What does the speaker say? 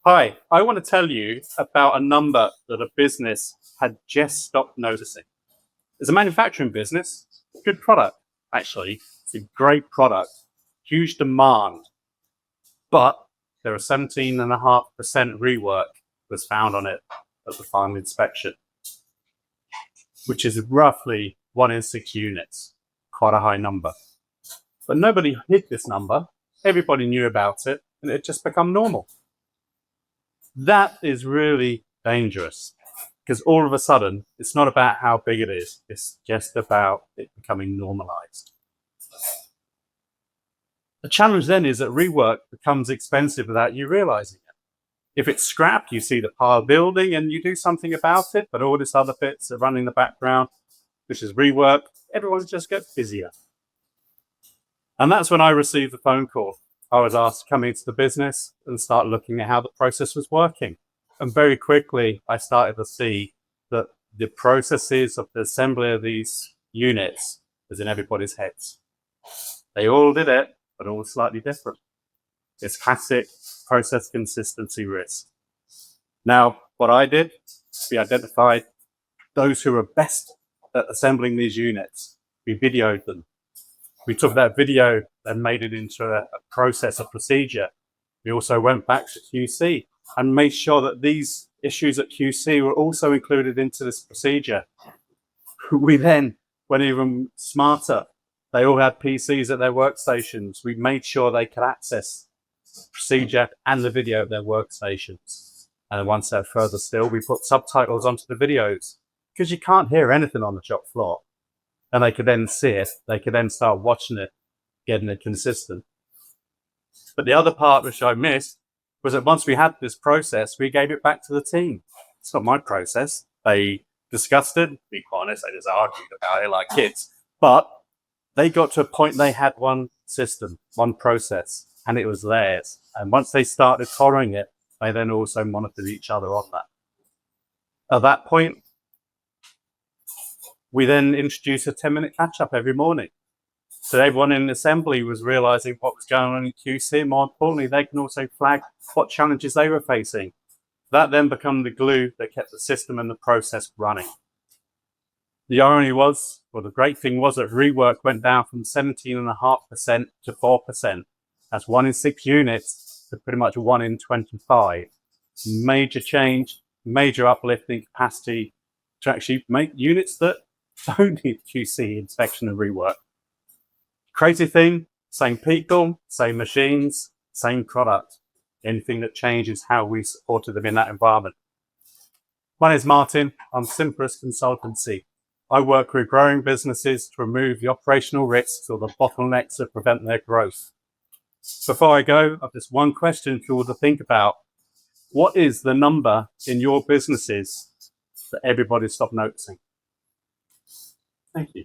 Hi, I want to tell you about a number that a business had just stopped noticing. It's a manufacturing business, good product, actually. It's a great product, huge demand, but there are 17.5% rework was found on it at the final inspection, which is roughly 1 in 6 units, quite a high number. But nobody hid this number, everybody knew about it, and it just become normal. That is really dangerous because all of a sudden, it's not about how big it is. It's just about it becoming normalized. The challenge then is that rework becomes expensive without you realizing it. If it's scrapped, you see the pile building and you do something about it, but all this other bits are running in the background, which is rework. Everyone just gets busier. And that's when I received the phone call. I was asked to come into the business and start looking at how the process was working. And very quickly, I started to see that the processes of the assembly of these units was in everybody's heads. They all did it, but all slightly different. It's classic process consistency risk. Now, what I did, we identified those who were best at assembling these units. We videoed them. We took that video and made it into a process, a procedure. We also went back to QC and made sure that these issues at QC were also included into this procedure. We then went even smarter. They all had PCs at their workstations. We made sure they could access the procedure and the video of their workstations. And one step further still, we put subtitles onto the videos because you can't hear anything on the shop floor. And they could then see it, they could then start watching it, getting it consistent. But the other part which I missed was that once we had this process, we gave it back to the team. It's not my process. They discussed it, to be quite honest, they just argued about it like kids. But they got to a point they had one system, one process, and it was theirs. And once they started following it, they then also monitored each other on that. At that point, we then introduced a 10-minute catch-up every morning. So everyone in assembly was realizing what was going on in QC. More importantly, they can also flag what challenges they were facing. That then became the glue that kept the system and the process running. The irony was, or the great thing was, that rework went down from 17.5% to 4%. That's 1 in 6 units to pretty much 1 in 25. Major change, major uplift in capacity to actually make units that don't need QC inspection and rework. Crazy thing, same people, same machines, same product. Anything that changes how we supported them in that environment. My name is Martin. I'm Simpleris Consultancy. I work with growing businesses to remove the operational risks or the bottlenecks that prevent their growth. Before I go, I've just one question for you all to think about. What is the number in your businesses that everybody stopped noticing? Thank you.